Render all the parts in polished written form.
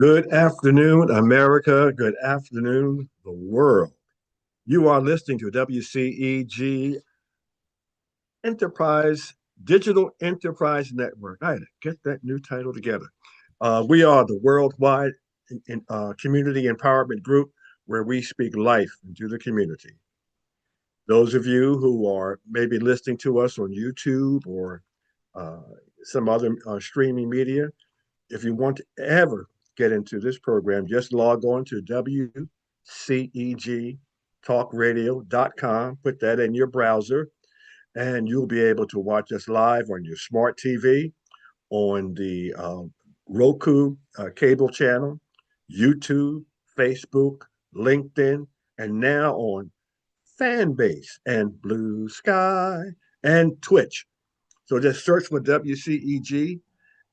Good afternoon, America. Good afternoon, the world. You are listening to WCEG Enterprise Digital Enterprise Network. I had to get that new title together. We are the worldwide community empowerment group where we speak life into the community. Those of you who are maybe listening to us on YouTube or uh, some other streaming media, if you want to ever get into this program, just log on to WCEGtalkradio.com, put that in your browser, and you'll be able to watch us live on your smart TV, on the Roku cable channel, YouTube, Facebook, LinkedIn, and now on Fanbase and Blue Sky and Twitch. So just search for WCEG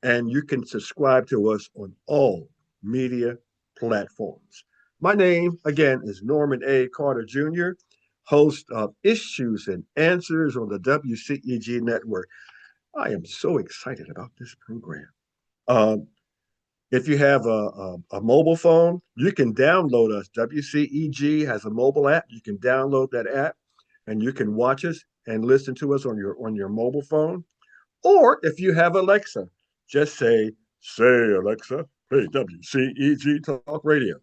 and you can subscribe to us on all media platforms. My name, again, is Norman A. Carter Jr., host of Issues and Answers on the WCEG Network. I am so excited about this program. Um, if you have a mobile phone, you can download us. WCEG has a mobile app. You can download that app and you can watch us and listen to us on your mobile phone. Or if you have Alexa, just say, Alexa, play WCEG Talk Radio.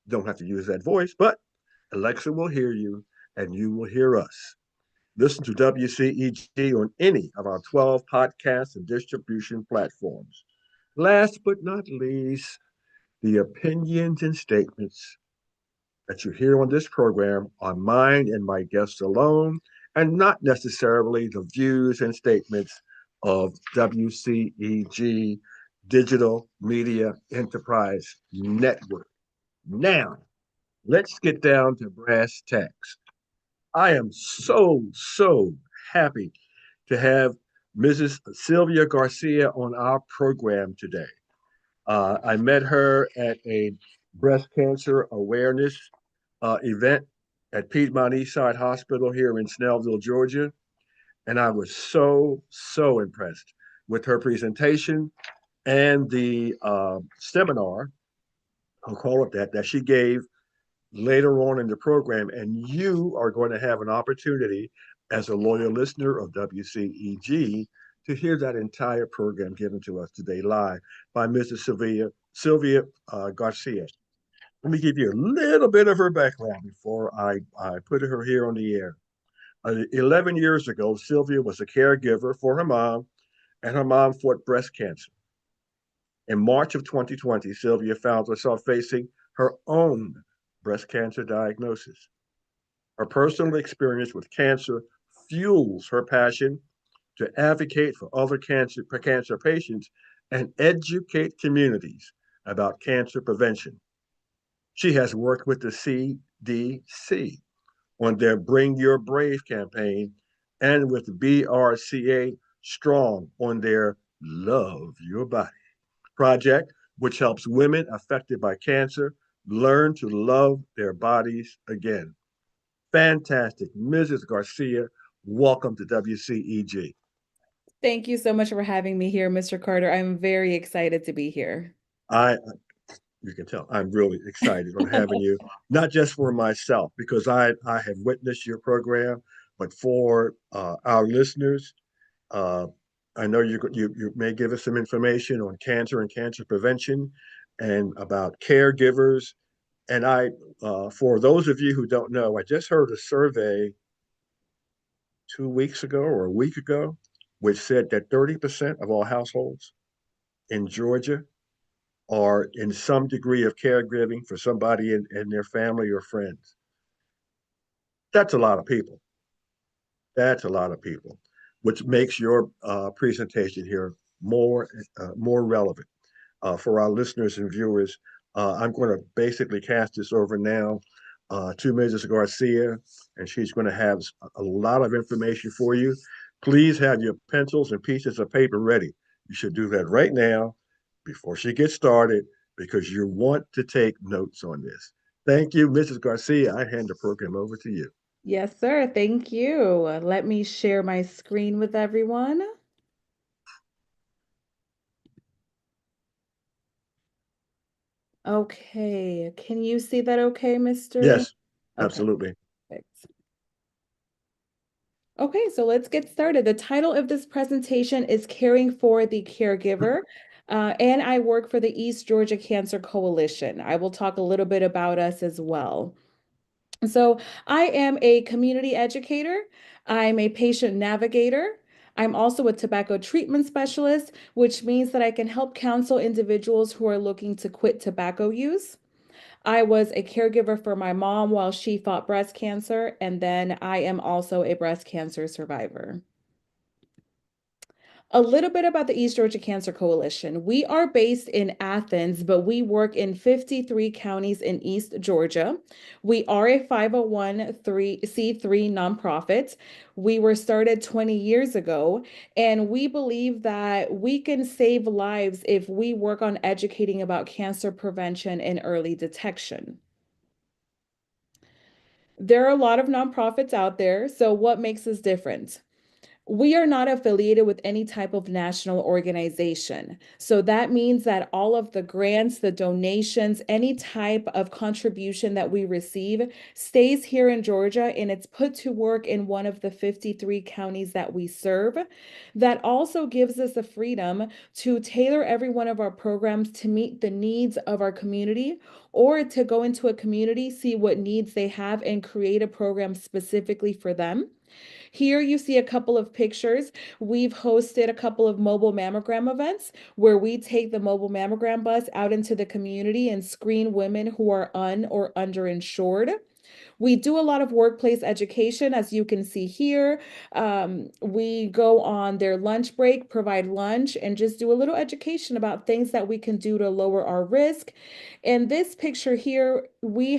Don't have to use that voice, but Alexa will hear you and you will hear us. Listen to WCEG on any of our 12 podcasts and distribution platforms. Last but not least, the opinions and statements that you hear on this program are mine and my guests alone, and not necessarily the views and statements of WCEG Digital Media Enterprise Network. Now, let's get down to brass tacks. I am so happy to have Mrs. Sylvia Garcia on our program today. I met her at a breast cancer awareness event at Piedmont Eastside Hospital here in Snellville, Georgia. And I was so impressed with her presentation and the seminar, I'll call it that she gave later on in the program. And you are going to have an opportunity as a loyal listener of WCEG to hear that entire program given to us today live by Mrs. Sylvia Garcia. Let me give you a little bit of her background before I put her here on the air. 11 years ago, Sylvia was a caregiver for her mom, and her mom fought breast cancer. In March of 2020, Sylvia found herself facing her own breast cancer diagnosis. Her personal experience with cancer fuels her passion to advocate for other cancer patients and educate communities about cancer prevention. She has worked with the CDC on their Bring Your Brave campaign and with BRCA Strong on their Love Your Body project, which helps women affected by cancer learn to love their bodies again. Fantastic. Mrs. Garcia, welcome to WCEG. Thank you so much for having me here, Mr. Carter. I'm very excited to be here. I you can tell I'm really excited on having you, not just for myself, because I have witnessed your program, but for our listeners. Uh, I know you may give us some information on cancer and cancer prevention and about caregivers. And for those of you who don't know, I just heard a survey 2 weeks ago or a week ago, which said that 30% of all households in Georgia are in some degree of caregiving for somebody in their family or friends. That's a lot of people. That's a lot of people, which makes your presentation here more relevant for our listeners and viewers. I'm going to basically cast this over now to Mrs. Garcia, and she's going to have a lot of information for you. Please have your pencils and pieces of paper ready. You should do that right now before she gets started because you want to take notes on this. Thank you, Mrs. Garcia. I hand the program over to you. Yes, sir. Thank you. Let me share my screen with everyone. Okay. Can you see that okay, Mr.? Yes, Okay. absolutely. Perfect. Okay, so let's get started. The title of this presentation is Caring for the Caregiver, and I work for the East Georgia Cancer Coalition. I will talk a little bit about us as well. So, I am a community educator, I'm a patient navigator. I'm also a tobacco treatment specialist, which means that I can help counsel individuals who are looking to quit tobacco use. I was a caregiver for my mom while she fought breast cancer, and then I am also a breast cancer survivor. A little bit about the East Georgia Cancer Coalition. We are based in Athens, but we work in 53 counties in East Georgia. We are a 501c3 nonprofit. We were started 20 years ago, and we believe that we can save lives if we work on educating about cancer prevention and early detection. There are a lot of nonprofits out there, so what makes us different? We are not affiliated with any type of national organization. So that means that all of the grants, the donations, any type of contribution that we receive stays here in Georgia and it's put to work in one of the 53 counties that we serve. That also gives us the freedom to tailor every one of our programs to meet the needs of our community or to go into a community, see what needs they have, and create a program specifically for them. Here you see a couple of pictures. We've hosted a couple of mobile mammogram events where we take the mobile mammogram bus out into the community and screen women who are or underinsured. We do a lot of workplace education, as you can see here. We go on their lunch break, provide lunch, and just do a little education about things that we can do to lower our risk. In this picture here, we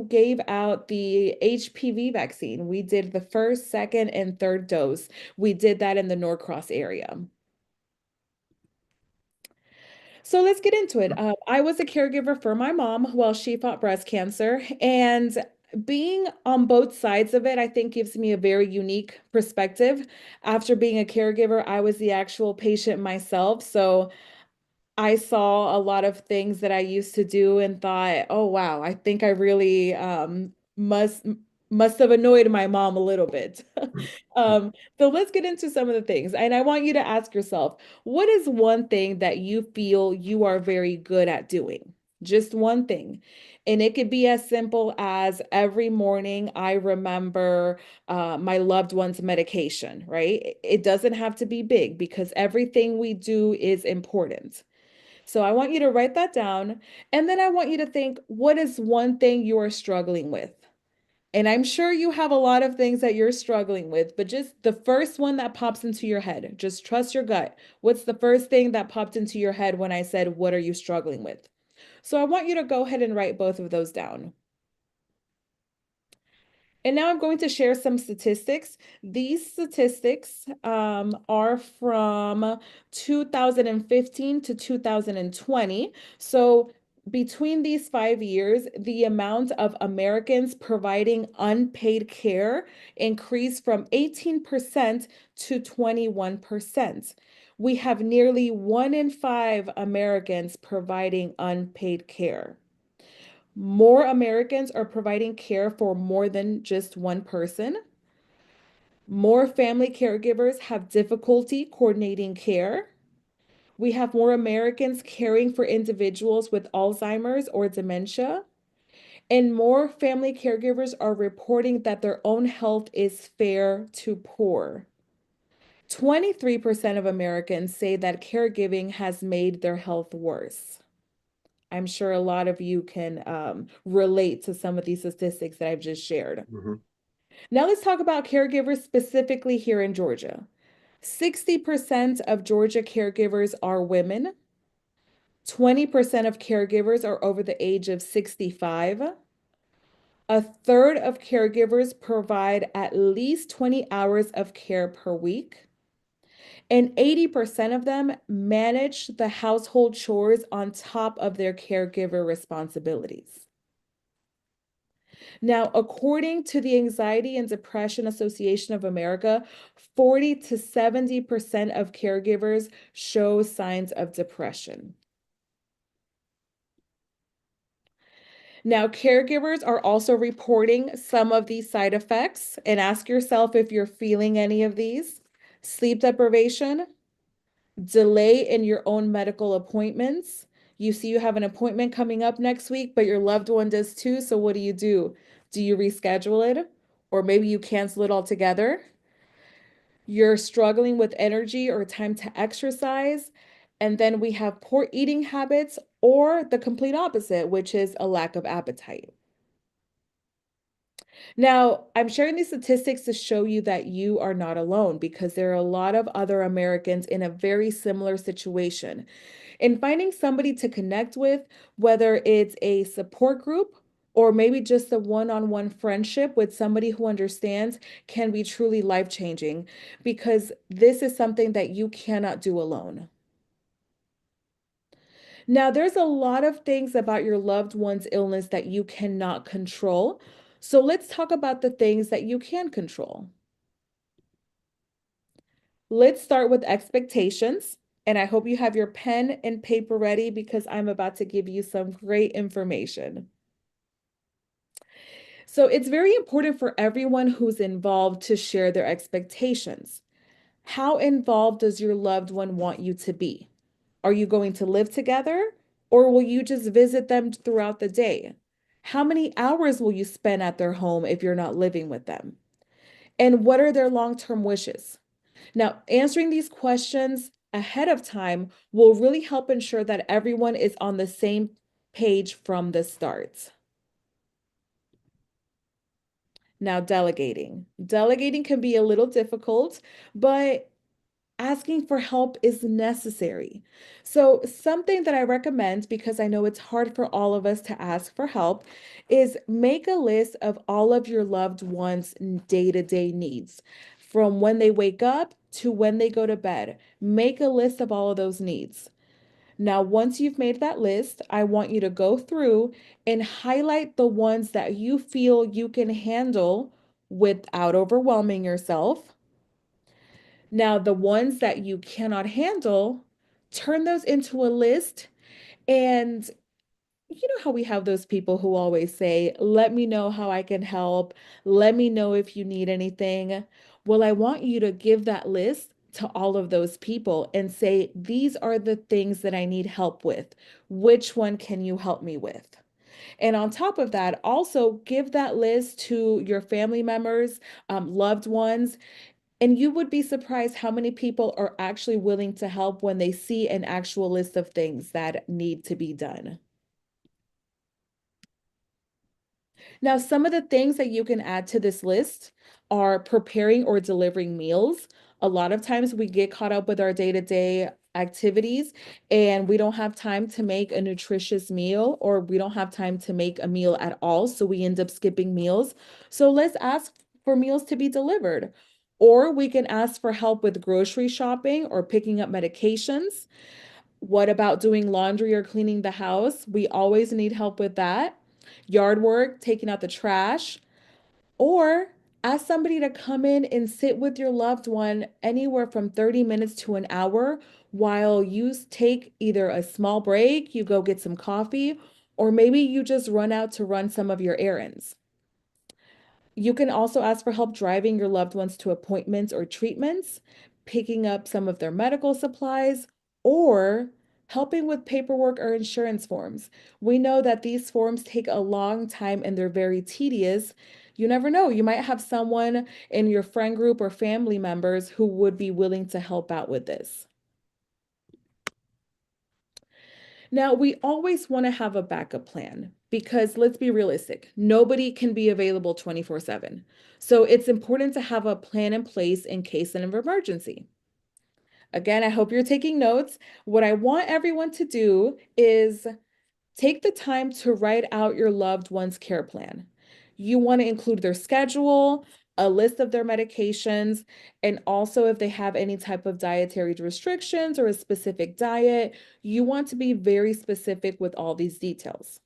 gave out the HPV vaccine. We did the first, second, and third dose. We did that in the Norcross area. So let's get into it. I was a caregiver for my mom while she fought breast cancer, and being on both sides of it, I think gives me a very unique perspective. After being a caregiver, I was the actual patient myself, so I saw a lot of things that I used to do and thought, oh wow, I think I really must have annoyed my mom a little bit. So let's get into some of the things. And I want you to ask yourself, what is one thing that you feel you are very good at doing? Just one thing. And it could be as simple as every morning I remember my loved one's medication, right? It doesn't have to be big because everything we do is important. So I want you to write that down. And then I want you to think, what is one thing you are struggling with? And I'm sure you have a lot of things that you're struggling with, but just the first one that pops into your head, just trust your gut. What's the first thing that popped into your head when I said, what are you struggling with? So I want you to go ahead and write both of those down. And now I'm going to share some statistics. These statistics are from 2015 to 2020. So between these 5 years, the amount of Americans providing unpaid care increased from 18% to 21%. We have nearly 1 in 5 Americans providing unpaid care. More Americans are providing care for more than just one person. More family caregivers have difficulty coordinating care. We have more Americans caring for individuals with Alzheimer's or dementia. And more family caregivers are reporting that their own health is fair to poor. 23% of Americans say that caregiving has made their health worse. I'm sure a lot of you can relate to some of these statistics that I've just shared. Mhm. Now let's talk about caregivers specifically here in Georgia. 60% of Georgia caregivers are women. 20% of caregivers are over the age of 65. A third of caregivers provide at least 20 hours of care per week. And 80% of them manage the household chores on top of their caregiver responsibilities. Now, according to the Anxiety and Depression Association of America, 40 to 70% of caregivers show signs of depression. Now, caregivers are also reporting some of these side effects, and ask yourself if you're feeling any of these. Sleep deprivation, delay in your own medical appointments. You see, you have an appointment coming up next week, but your loved one does too. So, what do? Do you reschedule it? Or maybe you cancel it altogether? You're struggling with energy or time to exercise. And then we have poor eating habits, or the complete opposite, which is a lack of appetite. Now, I'm sharing these statistics to show you that you are not alone, because there are a lot of other Americans in a very similar situation. And finding somebody to connect with, whether it's a support group or maybe just a one-on-one friendship with somebody who understands, can be truly life-changing, because this is something that you cannot do alone. Now, there's a lot of things about your loved one's illness that you cannot control. So let's talk about the things that you can control. Let's start with expectations. And I hope you have your pen and paper ready, because I'm about to give you some great information. So it's very important for everyone who's involved to share their expectations. How involved does your loved one want you to be? Are you going to live together, or will you just visit them throughout the day? How many hours will you spend at their home if you're not living with them? And what are their long-term wishes? Now, answering these questions ahead of time will really help ensure that everyone is on the same page from the start. Now, delegating. Delegating can be a little difficult, but asking for help is necessary. So, something that I recommend, because I know it's hard for all of us to ask for help, is make a list of all of your loved ones' day-to-day needs, from when they wake up to when they go to bed. Make a list of all of those needs. Now, once you've made that list, I want you to go through and highlight the ones that you feel you can handle without overwhelming yourself. Now, the ones that you cannot handle, turn those into a list. And you know how we have those people who always say, let me know how I can help. Let me know if you need anything. Well, I want you to give that list to all of those people and say, these are the things that I need help with. Which one can you help me with? And on top of that, also give that list to your family members, loved ones, and you would be surprised how many people are actually willing to help when they see an actual list of things that need to be done. Now, some of the things that you can add to this list are preparing or delivering meals. A lot of times we get caught up with our day-to-day activities, and we don't have time to make a nutritious meal, or we don't have time to make a meal at all. So we end up skipping meals. So let's ask for meals to be delivered. Or we can ask for help with grocery shopping or picking up medications. What about doing laundry or cleaning the house? We always need help with that. Yard work, taking out the trash, or ask somebody to come in and sit with your loved one anywhere from 30 minutes to an hour while you take either a small break, you go get some coffee, or maybe you just run out to run some of your errands. You can also ask for help driving your loved ones to appointments or treatments, picking up some of their medical supplies, or helping with paperwork or insurance forms. We know that these forms take a long time and they're very tedious. You never know, you might have someone in your friend group or family members who would be willing to help out with this. Now, we always want to have a backup plan, because let's be realistic, nobody can be available 24/7. So it's important to have a plan in place in case of an emergency. Again, I hope you're taking notes. What I want everyone to do is take the time to write out your loved one's care plan. You want to include their schedule, a list of their medications, and also if they have any type of dietary restrictions or a specific diet, you want to be very specific with all these details.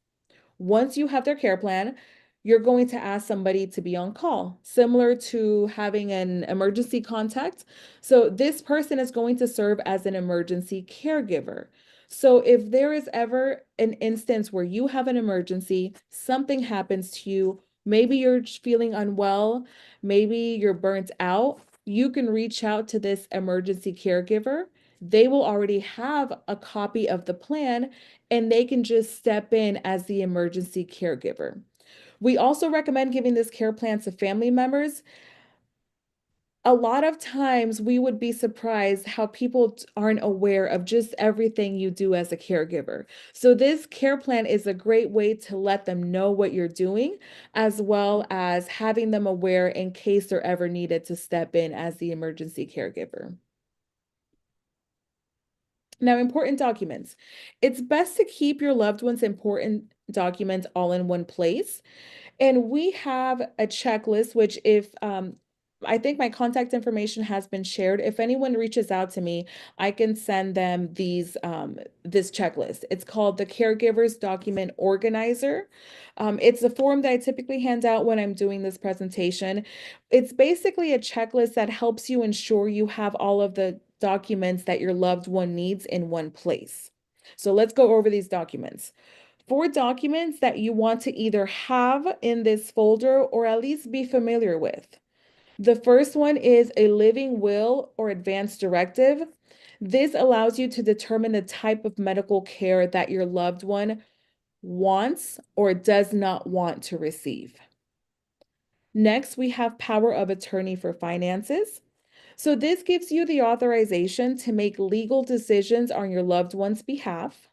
Once you have their care plan, you're going to ask somebody to be on call, similar to having an emergency contact. So this person is going to serve as an emergency caregiver. So if there is ever an instance where you have an emergency, something happens to you, maybe you're feeling unwell, maybe you're burnt out, you can reach out to this emergency caregiver. They will already have a copy of the plan and they can just step in as the emergency caregiver. We also recommend giving this care plan to family members. A lot of times we would be surprised how people aren't aware of just everything you do as a caregiver. So this care plan is a great way to let them know what you're doing, as well as having them aware in case they're ever needed to step in as the emergency caregiver. Now, important documents. It's best to keep your loved one's important documents all in one place. And we have a checklist, which if I think my contact information has been shared. If anyone reaches out to me, I can send them this checklist. It's called the Caregivers Document Organizer. It's a form that I typically hand out when I'm doing this presentation. It's basically a checklist that helps you ensure you have all of the documents that your loved one needs in one place. So let's go over these documents. 4 documents that you want to either have in this folder or at least be familiar with. The first one is a living will or advance directive. This allows you to determine the type of medical care that your loved one wants or does not want to receive. Next, we have power of attorney for finances. So this gives you the authorization to make legal decisions on your loved one's behalf.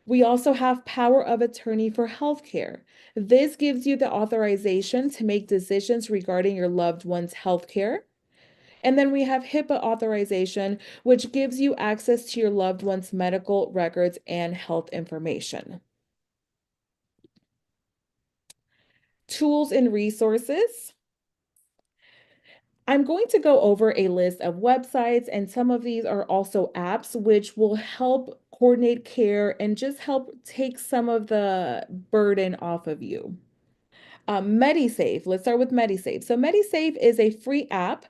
We also have power of attorney for healthcare. This gives you the authorization to make decisions regarding your loved one's healthcare. And then we have HIPAA authorization, which gives you access to your loved one's medical records and health information. Tools and resources. I'm going to go over a list of websites, and some of these are also apps which will help coordinate care and just help take some of the burden off of you. MediSafe, let's start with MediSafe. So, MediSafe is a free app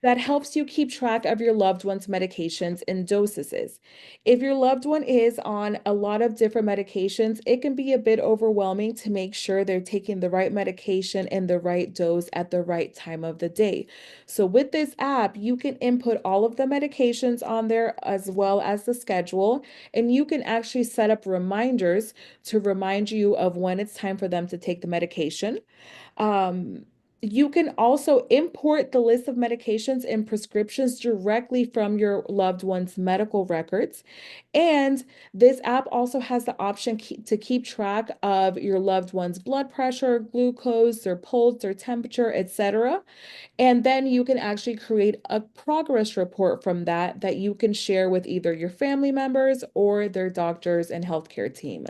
that helps you keep track of your loved one's medications and dosages. If your loved one is on a lot of different medications, it can be a bit overwhelming to make sure they're taking the right medication and the right dose at the right time of the day. So, with this app, you can input all of the medications on there as well as the schedule, and you can actually set up reminders to remind you of when it's time for them to take the medication. Um, you can also import the list of medications and prescriptions directly from your loved one's medical records. And this app also has the option to keep track of your loved one's blood pressure, glucose, their pulse, their temperature, etc. And then you can actually create a progress report from that you can share with either your family members or their doctors and healthcare team.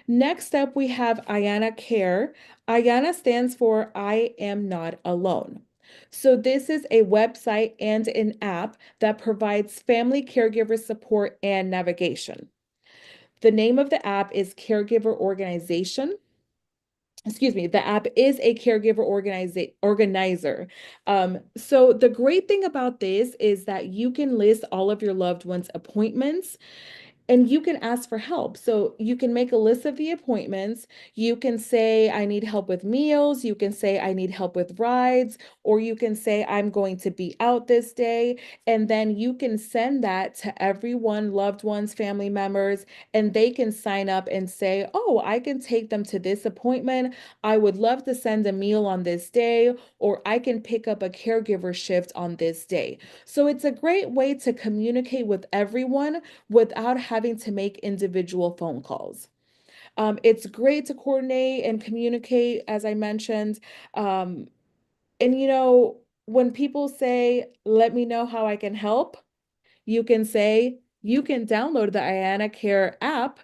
Next up, we have Ayana Care. Ayana stands for I Am Not Alone. So this is a website and an app that provides family caregiver support and navigation. The name of the app is Caregiver Organization. Excuse me, the app is a caregiver organizer. So the great thing about this is that you can list all of your loved ones' appointments and you can ask for help. So you can make a list of the appointments. You can say, I need help with meals. You can say, I need help with rides. Or you can say, I'm going to be out this day. And then you can send that to everyone, loved ones, family members, and they can sign up and say, oh, I can take them to this appointment. I would love to send a meal on this day, or I can pick up a caregiver shift on this day. So it's a great way to communicate with everyone without having to make individual phone calls. It's great to coordinate and communicate, as I mentioned. Um, and when people say, let me know how I can help, you can say, you can download the Ayana Care app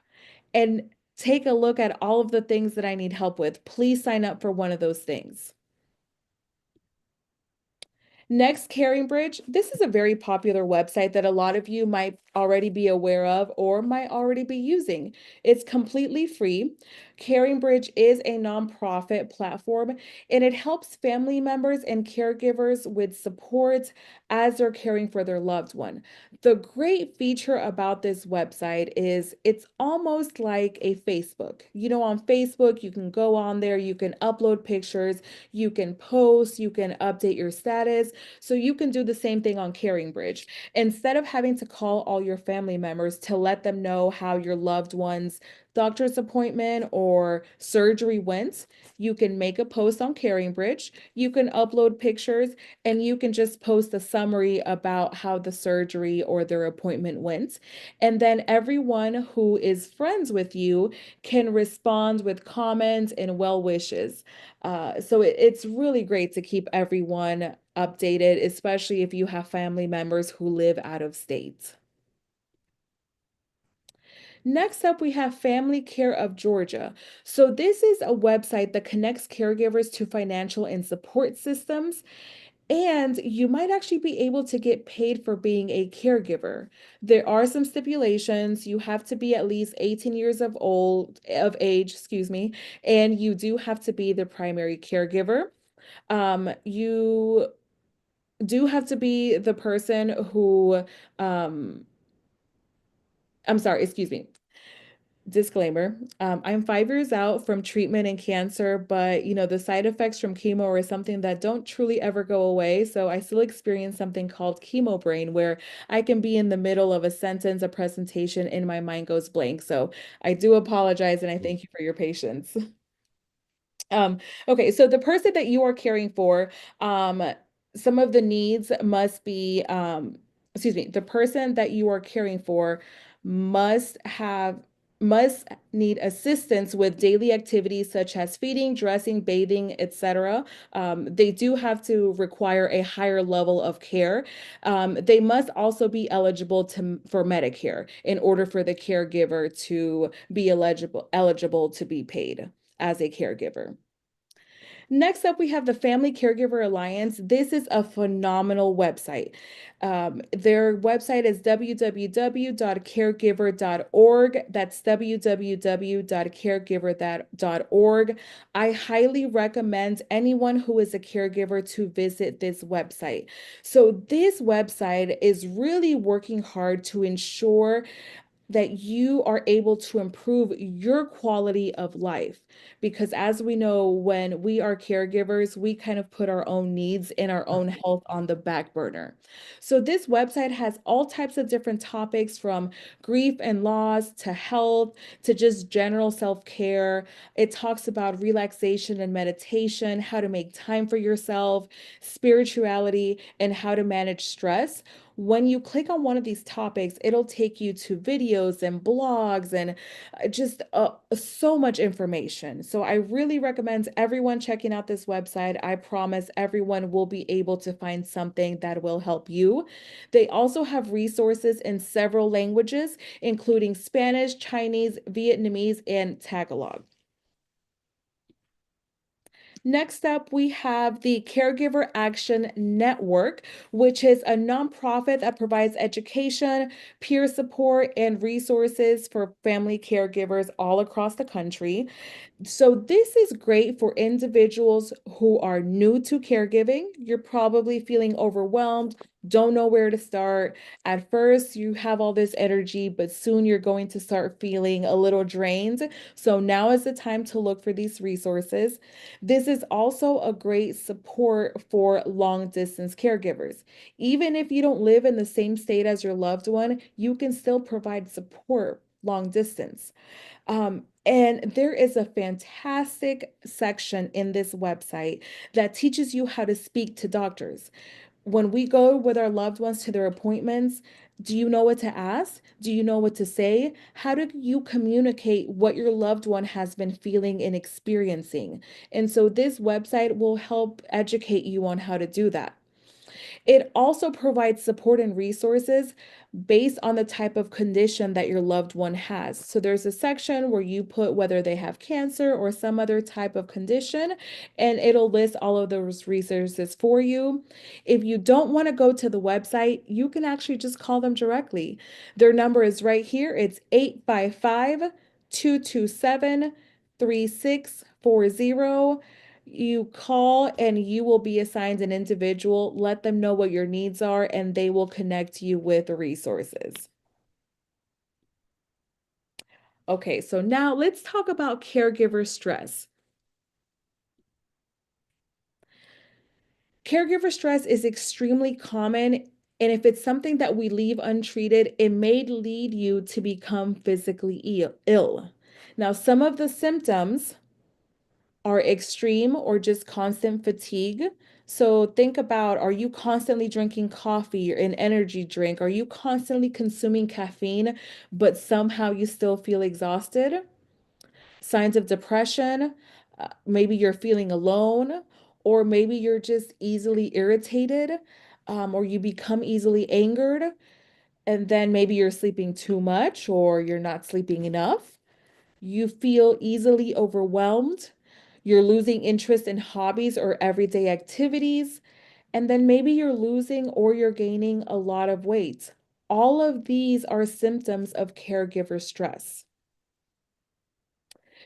and take a look at all of the things that I need help with. Please sign up for one of those things. Next, Caring Bridge. This is a very popular website that a lot of you might already be aware of or might already be using. It's completely free. CaringBridge is a nonprofit platform and it helps family members and caregivers with support as they're caring for their loved one. The great feature about this website is it's almost like a Facebook. You know, on Facebook, you can go on there, you can upload pictures, you can post, you can update your status. So you can do the same thing on CaringBridge. Instead of having to call all your family members to let them know how your loved one's doctor's appointment or surgery went, you can make a post on CaringBridge, you can upload pictures, and you can just post a summary about how the surgery or their appointment went. And then everyone who is friends with you can respond with comments and well wishes. It's really great to keep everyone updated, especially if you have family members who live out of state. Next up, we have Family Care of Georgia. So, this is a website that connects caregivers to financial and support systems, and you might actually be able to get paid for being a caregiver. There are some stipulations. You have to be at least 18 years of age, excuse me, and you do have to be the primary caregiver. You do have to be the person who, um, I'm sorry, excuse me. Disclaimer, I'm 5 years out from treatment and cancer, but the side effects from chemo are something that don't truly ever go away. So I still experience something called chemo brain, where I can be in the middle of a sentence, a presentation, and my mind goes blank. So I do apologize and I thank you for your patience. Um, okay, so the person that you are caring for, um, some of the needs must be, excuse me, the person that you are caring for must have must need assistance with daily activities such as feeding, dressing, bathing, etc. They do have to require a higher level of care. They must also be eligible for Medicare in order for the caregiver to be eligible to be paid as a caregiver. Next up, we have the Family Caregiver Alliance. This is a phenomenal website. Their website is www.caregiver.org. That's www.caregiver.org. I highly recommend anyone who is a caregiver to visit this website. So, this website is really working hard to ensure that you are able to improve your quality of life. Because as we know, when we are caregivers, we kind of put our own needs and our own health on the back burner. So this website has all types of different topics from grief and loss to health to just general self-care. It talks about relaxation and meditation, how to make time for yourself, spirituality, and how to manage stress. When you click on one of these topics, it'll take you to videos and blogs and just so much information. So I really recommend everyone checking out this website. I promise everyone will be able to find something that will help you. They also have resources in several languages, including Spanish, Chinese, Vietnamese, and Tagalog. Next up, we have the Caregiver Action Network, which is a nonprofit that provides education, peer support, and resources for family caregivers all across the country. So this is great for individuals who are new to caregiving. You're probably feeling overwhelmed, don't know where to start. At first, you have all this energy, but soon you're going to start feeling a little drained. So now is the time to look for these resources. This is also a great support for long distance caregivers. Even if you don't live in the same state as your loved one, you can still provide support long distance. And there is a fantastic section in this website that teaches you how to speak to doctors. When we go with our loved ones to their appointments, do you know what to ask? Do you know what to say? How do you communicate what your loved one has been feeling and experiencing? And so this website will help educate you on how to do that. It also provides support and resources based on the type of condition that your loved one has. So there's a section where you put whether they have cancer or some other type of condition, and it'll list all of those resources for you. If you don't want to go to the website, you can actually just call them directly. Their number is right here. It's 855 227 3640. You call and you will be assigned an individual. Let them know what your needs are, and they will connect you with resources. Okay, so now let's talk about caregiver stress. Caregiver stress is extremely common, and if it's something that we leave untreated, it may lead you to become physically ill. Now, some of the symptoms are extreme or just constant fatigue. So think about, are you constantly drinking coffee or an energy drink? Are you constantly consuming caffeine, but somehow you still feel exhausted? Signs of depression, maybe you're feeling alone, or maybe you're just easily irritated, or you become easily angered, and then maybe you're sleeping too much or you're not sleeping enough. You feel easily overwhelmed. You're losing interest in hobbies or everyday activities. And then maybe you're losing or you're gaining a lot of weight. All of these are symptoms of caregiver stress.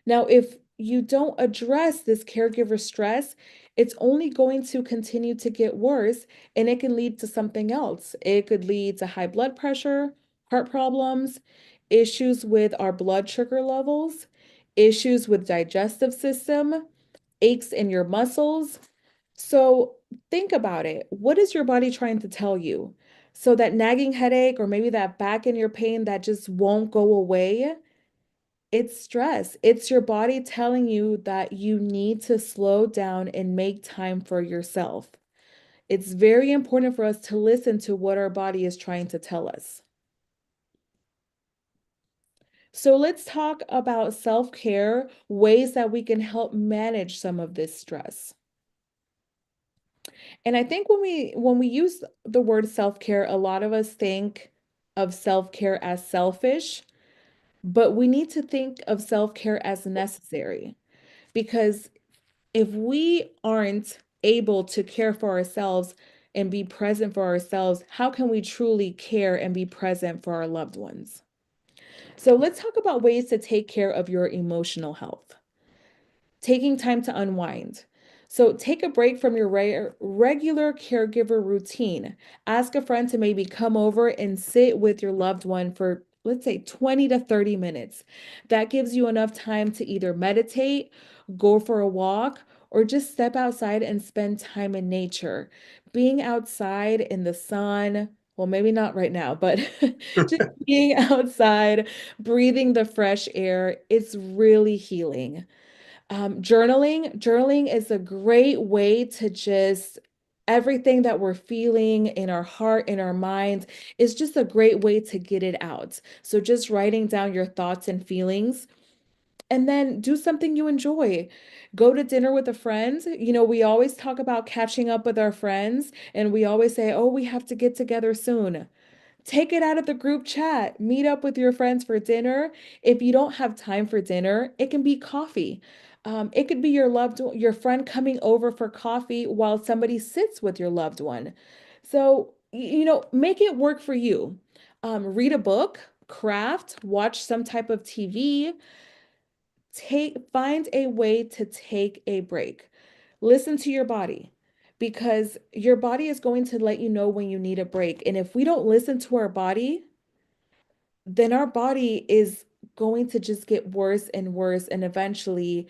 Now, if you don't address this caregiver stress, it's only going to continue to get worse and it can lead to something else. It could lead to high blood pressure, heart problems, issues with our blood sugar levels, issues with digestive system, aches in your muscles. So think about it. What is your body trying to tell you? So that nagging headache or maybe that back in your pain that just won't go away, it's stress. It's your body telling you that you need to slow down and make time for yourself. It's very important for us to listen to what our body is trying to tell us. So let's talk about self-care, ways that we can help manage some of this stress. And I think when we use the word self-care, a lot of us think of self-care as selfish, but we need to think of self-care as necessary because if we aren't able to care for ourselves and be present for ourselves, how can we truly care and be present for our loved ones? So let's talk about ways to take care of your emotional health. Taking time to unwind. So take a break from your regular caregiver routine. Ask a friend to maybe come over and sit with your loved one for, let's say, 20 to 30 minutes. That gives you enough time to either meditate, go for a walk, or just step outside and spend time in nature. Being outside in the sun, well, maybe not right now, but just being outside, breathing the fresh air, it's really healing. Journaling is a great way to just everything that we're feeling in our heart, in our mind, is just a great way to get it out. So just writing down your thoughts and feelings. And then do something you enjoy. Go to dinner with a friend. We always talk about catching up with our friends, and we always say, oh, we have to get together soon. Take it out of the group chat. Meet up with your friends for dinner. If you don't have time for dinner, it can be coffee. It could be your friend coming over for coffee while somebody sits with your loved one. So, make it work for you. Read a book, craft, watch some type of TV. Find a way to take a break. Listen to your body because your body is going to let you know when you need a break. And if we don't listen to our body, then our body is going to just get worse and worse. And eventually,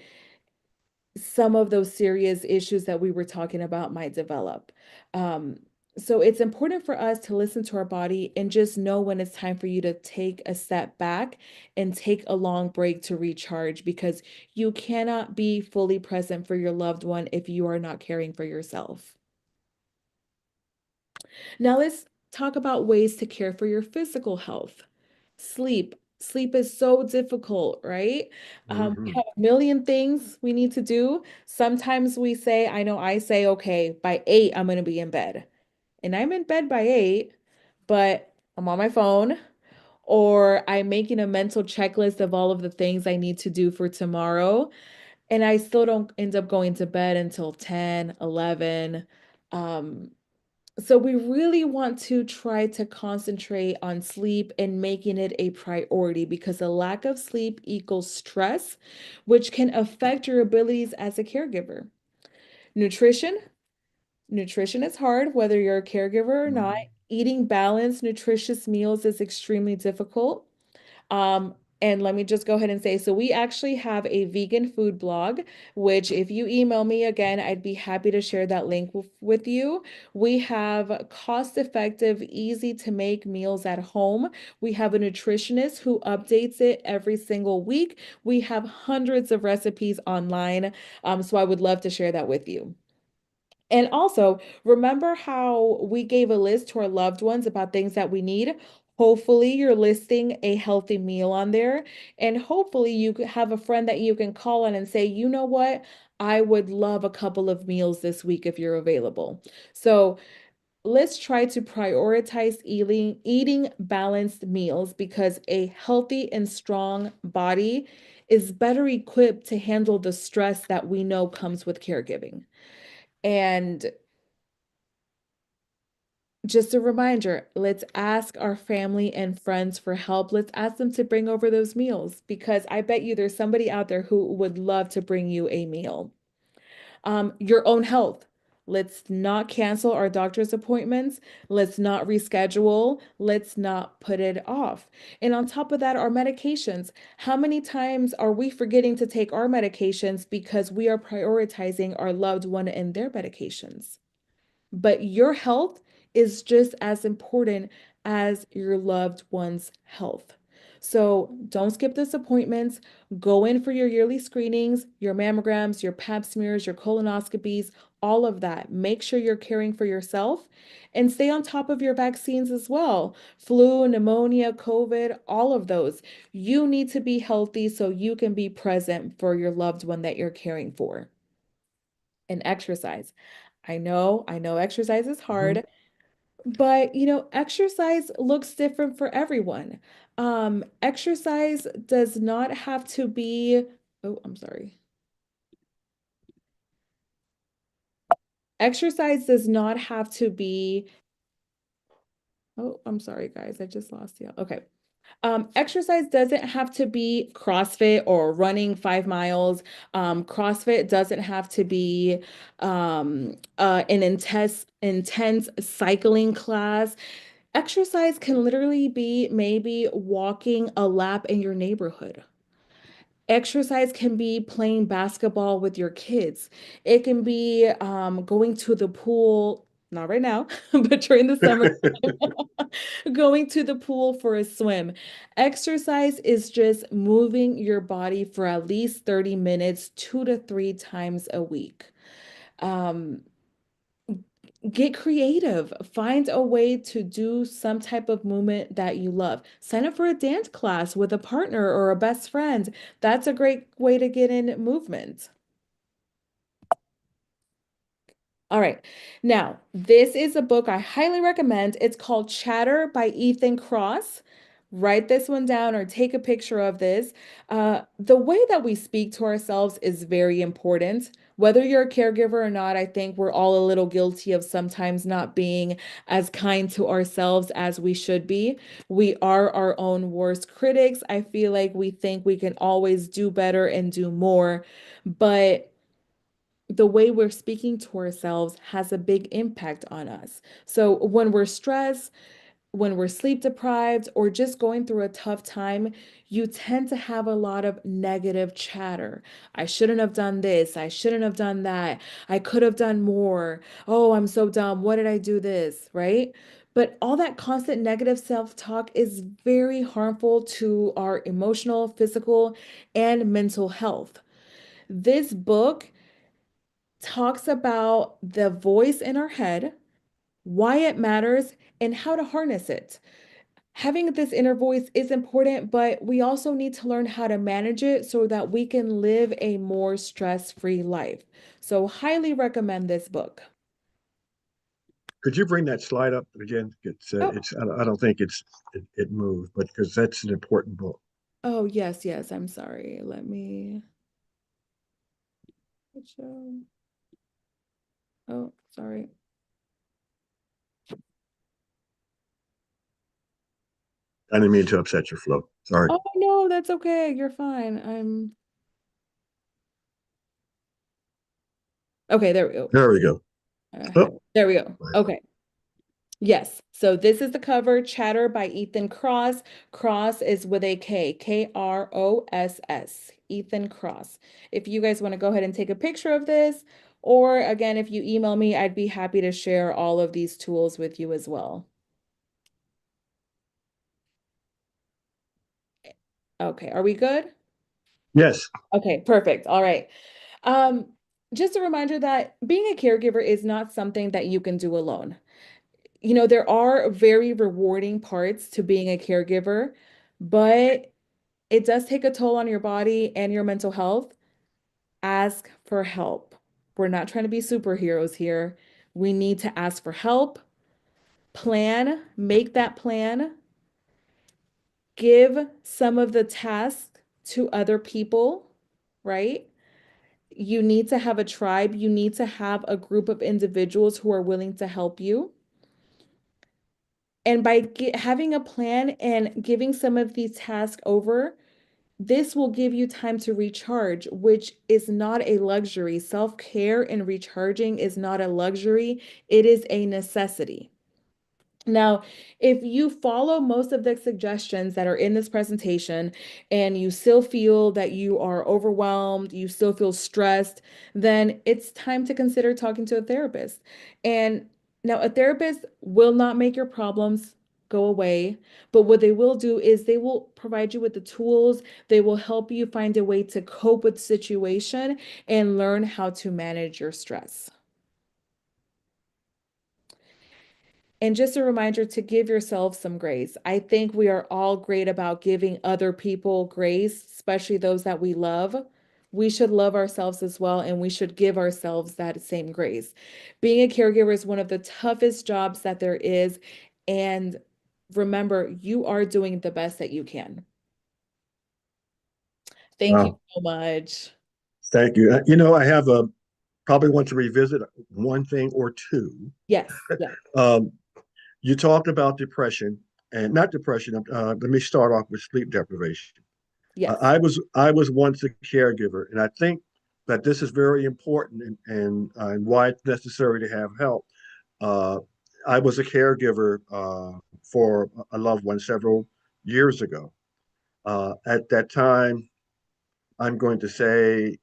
some of those serious issues that we were talking about might develop. Um, so it's important for us to listen to our body and just know when it's time for you to take a step back and take a long break to recharge because you cannot be fully present for your loved one if you are not caring for yourself. Now let's talk about ways to care for your physical health. Sleep. Sleep is so difficult, right? We Hmm. have a million things we need to do. Sometimes we say, I know I say, okay, by 8, I'm going to be in bed. And I'm in bed by 8, but I'm on my phone or I'm making a mental checklist of all of the things I need to do for tomorrow. And I still don't end up going to bed until 10, 11. Um, So we really want to try to concentrate on sleep and making it a priority because a lack of sleep equals stress, which can affect your abilities as a caregiver. Nutrition. Nutrition is hard, whether you're a caregiver or not. Mhm. Eating balanced, nutritious meals is extremely difficult. Um, and let me just go ahead and say, so we actually have a vegan food blog, which if you email me again, I'd be happy to share that link with you. We have cost-effective, easy to make meals at home. We have a nutritionist who updates it every single week. We have hundreds of recipes online. So I would love to share that with you. And also, remember how we gave a list to our loved ones about things that we need? Hopefully, you're listing a healthy meal on there. And hopefully, you could have a friend that you can call on and say, you know what? I would love a couple of meals this week if you're available. So let's try to prioritize eating balanced meals because a healthy and strong body is better equipped to handle the stress that we know comes with caregiving. And just a reminder, let's ask our family and friends for help. Let's ask them to bring over those meals because I bet you there's somebody out there who would love to bring you a meal. Your own health. Let's not cancel our doctor's appointments. Let's not reschedule. Let's not put it off. And on top of that, our medications. How many times are we forgetting to take our medications because we are prioritizing our loved one and their medications? But your health is just as important as your loved one's health. So don't skip those appointments. Go in for your yearly screenings, your mammograms, your pap smears, your colonoscopies, all of that. Make sure you're caring for yourself and stay on top of your vaccines as well. Flu, pneumonia, COVID, all of those. You need to be healthy so you can be present for your loved one that you're caring for. And exercise. I know exercise is Mhm. hard, but exercise looks different for everyone. Exercise does not have to be, oh, I'm sorry. Exercise does not have to be, oh, I'm sorry, guys. I just lost you. Okay. Exercise doesn't have to be CrossFit or running 5 miles. CrossFit doesn't have to be an intense cycling class. Exercise can literally be maybe walking a lap in your neighborhood. Exercise can be playing basketball with your kids. It can be going to the pool, not right now, but during the summer, going to the pool for a swim. Exercise is just moving your body for at least 30 minutes, 2 to 3 times a week. Um, Get creative. Find a way to do some type of movement that you love. Sign up for a dance class with a partner or a best friend. That's a great way to get in movement. All right. Now, this is a book I highly recommend. It's called Chatter by Ethan Cross. Write this one down or take a picture of this. The way that we speak to ourselves is very important. Whether you're a caregiver or not, I think we're all a little guilty of sometimes not being as kind to ourselves as we should be. We are our own worst critics. I feel like we think we can always do better and do more, but the way we're speaking to ourselves has a big impact on us. So when we're stressed, when we're sleep deprived, or just going through a tough time, you tend to have a lot of negative chatter. I shouldn't have done this. I shouldn't have done that. I could have done more. Oh, I'm so dumb. What did I do this? Right? But all that constant negative self-talk is very harmful to our emotional, physical, and mental health. This book talks about the voice in our head, why it matters, and how to harness it. Having this inner voice is important, but we also need to learn how to manage it so that we can live a more stress-free life. So, highly recommend this book. Could you bring that slide up again? Oh, I don't think it moved, but because that's an important book. oh, yes, yes. I'm sorry. Let me show. Oh, sorry. I didn't mean to upset your flow. Sorry. Oh no, that's okay. You're fine. Okay, there we go. There we go. Oh, There we go. Okay. Yes. So this is the cover, Chatter by Ethan Cross. Cross is with a K, Kross, Ethan Cross. If you guys want to go ahead and take a picture of this, or again, if you email me, I'd be happy to share all of these tools with you as well. Okay, are we good? yes. Okay, perfect. All right. Um, just a reminder that being a caregiver is not something that you can do alone. There are very rewarding parts to being a caregiver, but it does take a toll on your body and your mental health. Ask for help. We're not trying to be superheroes here. We need to ask for help, plan, make that plan, give some of the tasks to other people, right? You need to have a tribe. You need to have a group of individuals who are willing to help you. And by having a plan and giving some of these tasks over, this will give you time to recharge, which is not a luxury. Self-care and recharging is not a luxury, it is a necessity. Now, if you follow most of the suggestions that are in this presentation and you still feel that you are overwhelmed, you still feel stressed, then it's time to consider talking to a therapist. And now, a therapist will not make your problems go away, but what they will do is they will provide you with the tools, they will help you find a way to cope with the situation and learn how to manage your stress. And just a reminder to give yourself some grace. I think we are all great about giving other people grace, especially those that we love. We should love ourselves as well, and we should give ourselves that same grace. Being a caregiver is one of the toughest jobs that there is. And remember, you are doing the best that you can. Thank you Wow. so much. Thank you. I have a probably want to revisit one thing or two. Yes, yes, Um, you talked about depression and not depression. Let me start off with sleep deprivation. yes. I was once a caregiver, and I think that this is very important and why it's necessary to have help. Uh, I was a caregiver for a loved one several years ago. At that time, I'm going to say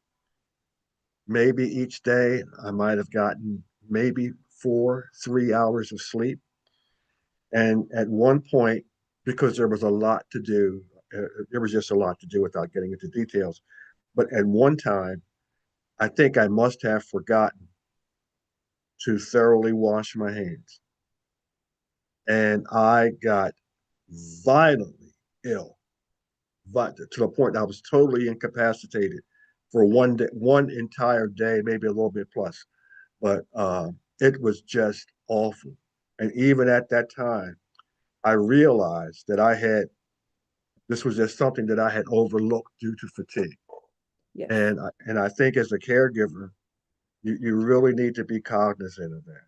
maybe each day I might have gotten maybe 3 hours of sleep. And at one point, because there was a lot to do, there was just a lot to do without getting into details. But at one time, I think I must have forgotten to thoroughly wash my hands. And I got violently ill, but to the point I was totally incapacitated for one day, one entire day, maybe a little bit plus. But it was just awful. And even at that time, I realized that this was just something that I had overlooked due to fatigue. Yes. And I think as a caregiver, you really need to be cognizant of that.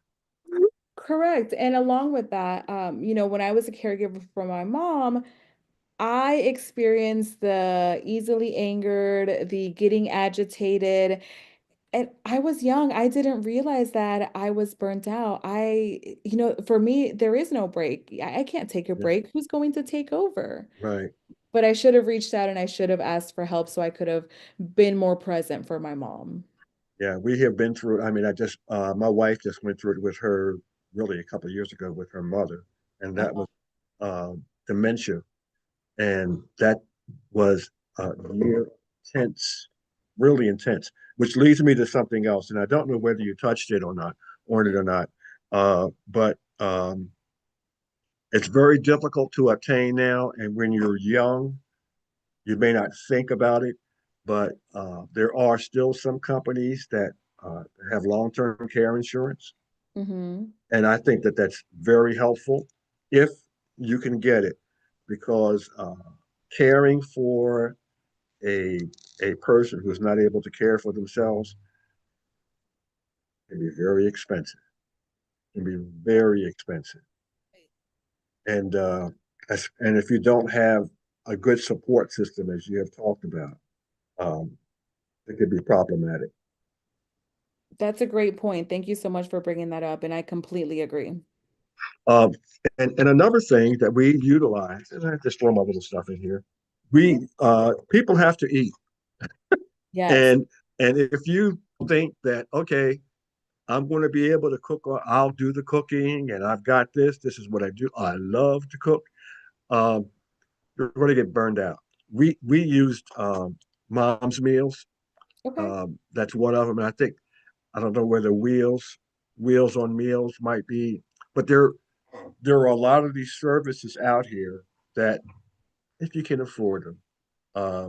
Correct. And along with that, when I was a caregiver for my mom, I experienced the easily angered, the getting agitated, and I was young. I didn't realize that I was burnt out. For me, there is no break. I can't take a Yeah, break. Who's going to take over? right. But I should have reached out and I should have asked for help so I could have been more present for my mom. Yeah, we have been through. I mean, my wife just went through it with her really a couple of years ago with her mother, and that Uh-huh. was dementia, and that was near intense, really intense. Which leads me to something else, and I don't know whether you touched it or not, but it's very difficult to obtain now. And when you're young, you may not think about it, but there are still some companies that uh, have long-term care insurance, Mm-hmm. and I think that that's very helpful if you can get it, because caring for a a person who's not able to care for themselves can be very expensive. Can be very expensive, and And if you don't have a good support system, as you have talked about, um, it could be problematic. That's a great point. Thank you so much for bringing that up, and I completely agree. Um, and another thing that we utilize, and I just throw my little stuff in here. Yeah. People have to eat, Yes. and if you think that okay, I'm going to be able to cook, or I'll do the cooking, and I've got this. This is what I do. I love to cook. Um, you're going to get burned out. We used mom's meals. Okay. That's one of them. And I think I don't know whether wheels on meals might be, but there are a lot of these services out here that if you can afford them, uh,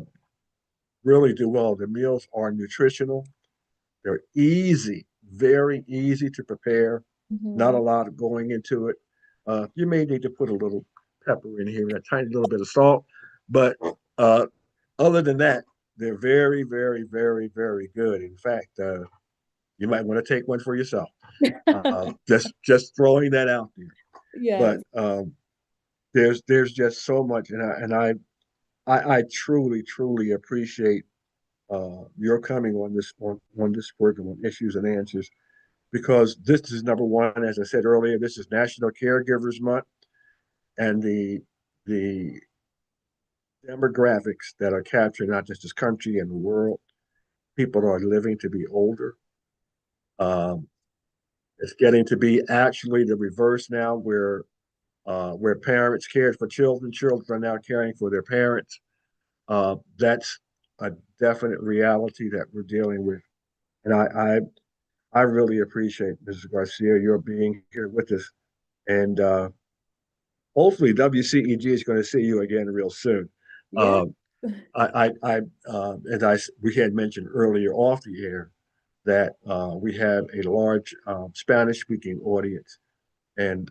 really do well. The meals are nutritional. They're easy, very easy to prepare. Not Hmm. a lot of going into it. You may need to put a little pepper in here, a tiny little bit of salt, but uh, other than that, they're very, very, very, very good. In fact, you might want to take one for yourself. Just throwing that out there. But Yes. there's just so much, and I truly, truly appreciate your coming on this program on issues and answers because this is number one, as I said earlier, this is National Caregivers Month, and the demographics that are captured not just this country and the world, people are living to be older. Um, it's getting to be actually the reverse now, where parents cared for children, children are now caring for their parents. That's a definite reality that we're dealing with, and I really appreciate Mrs. Garcia your being here with us, and hopefully WCEG is going to see you again real soon. Yeah. Um, as we had mentioned earlier off the air, that we have a large Spanish-speaking audience, and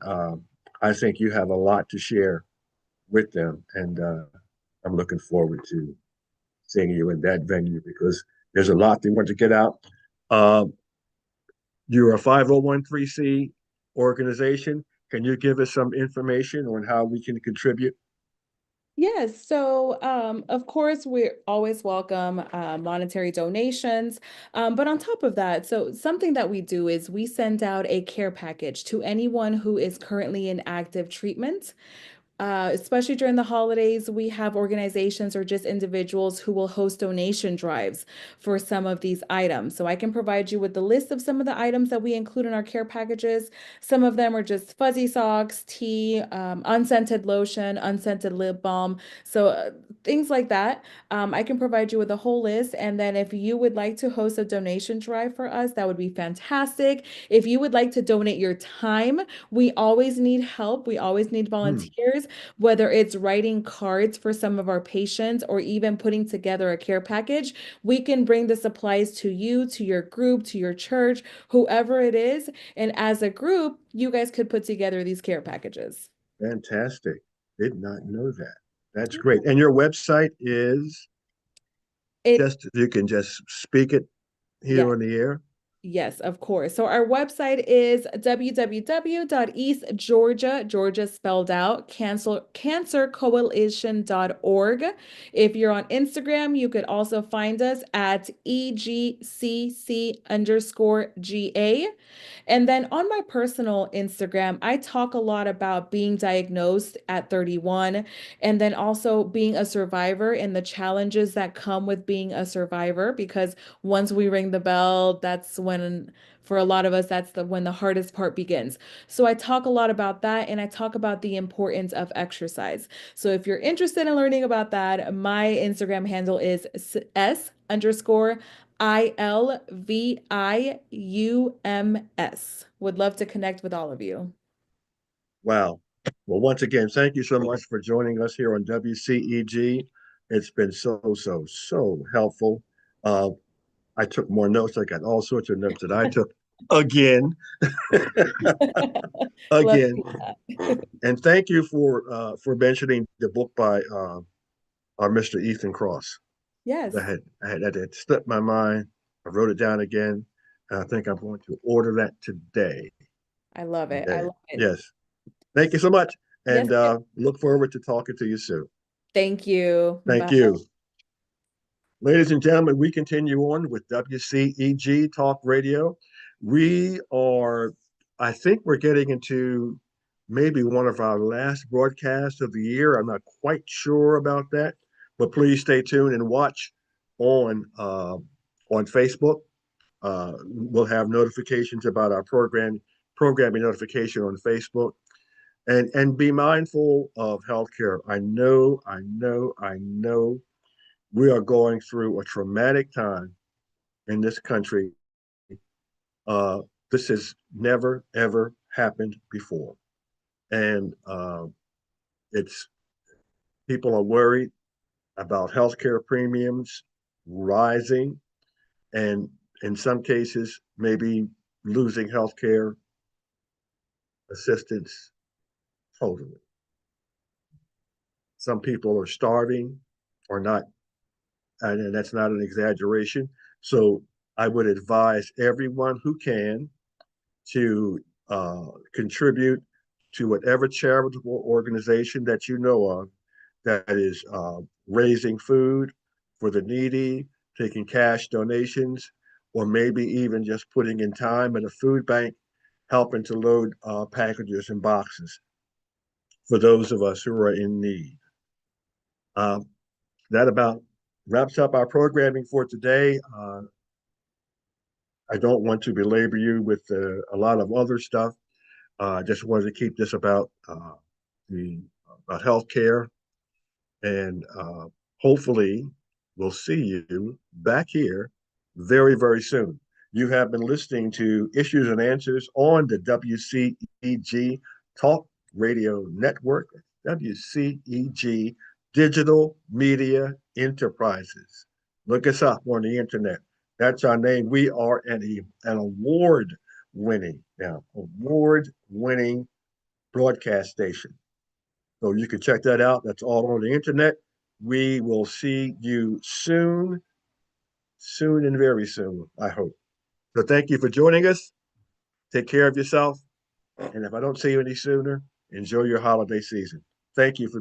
I think you have a lot to share with them, and I'm looking forward to seeing you in that venue because there's a lot they want to get out. Um, you're a 501(c) organization. Can you give us some information on how we can contribute? Yes, so of course we always welcome monetary donations, but on top of that, so something that we do is we send out a care package to anyone who is currently in active treatment. Especially during the holidays, we have organizations or just individuals who will host donation drives for some of these items. So I can provide you with the list of some of the items that we include in our care packages. Some of them are just fuzzy socks, tea, unscented lotion, unscented lip balm. So things like that. I can provide you with a whole list. And then if you would like to host a donation drive for us, that would be fantastic. If you would like to donate your time, we always need help. We always need Hmm, volunteers, whether it's writing cards for some of our patients or even putting together a care package. We can bring the supplies to you, to your group, to your church, whoever it is. And as a group, you guys could put together these care packages. fantastic. Did not know that. That's great. And your website is It, just, you can just speak it yeah. here on the air. Yes, of course. So our website is www.eastgeorgia, Georgia spelled out, cancercoalition.org. If you're on Instagram, you could also find us at EGCC_GA. And then on my personal Instagram, I talk a lot about being diagnosed at 31 and then also being a survivor and the challenges that come with being a survivor. Because once we ring the bell, that's when, for a lot of us, when the hardest part begins. So I talk a lot about that and I talk about the importance of exercise. So if you're interested in learning about that, my Instagram handle is S_ILVIUMS. Would love to connect with all of you. Wow. Well, once again, thank you so much for joining us here on WCEG. It's been so helpful. Uh, I took more notes. I got all sorts of notes that I took again, Love to again. do that. And thank you for mentioning the book by our Mr. Ethan Cross. Yes, That had slipped my mind. I wrote it down again. And I think I'm going to order that today. I love it. I Today. love it. Yes. Thank you so much. Yes. and look forward to talking to you soon. Thank you. Thank Bye. you. Ladies and gentlemen, we continue on with WCEG Talk Radio. We are, I think we're getting into maybe one of our last broadcasts of the year. I'm not quite sure about that, but please stay tuned and watch on Facebook. We'll have notifications about our programming notification on Facebook, and be mindful of healthcare. I know we are going through a traumatic time in this country. Uh, this has never ever happened before, and it's people are worried about healthcare premiums rising, and in some cases, maybe losing healthcare assistance totally. Some people are starving or not, and that's not an exaggeration. So I would advise everyone who can to contribute to whatever charitable organization that you know of that is raising food for the needy, taking cash donations, or maybe even just putting in time at a food bank, helping to load packages and boxes for those of us who are in need. Um, that about wraps up our programming for today. I don't want to belabor you with a lot of other stuff. I just wanted to keep this about the about healthcare, and hopefully we'll see you back here very, very soon. You have been listening to Issues and Answers on the WCEG Talk Radio Network, WCEG Digital Media Enterprises. Look us up on the internet. That's our name. We are an award winning broadcast station. So you can check that out. That's all on the internet. We will see you soon, soon and very soon, I hope. So thank you for joining us. Take care of yourself. And if I don't see you any sooner, enjoy your holiday season. Thank you for being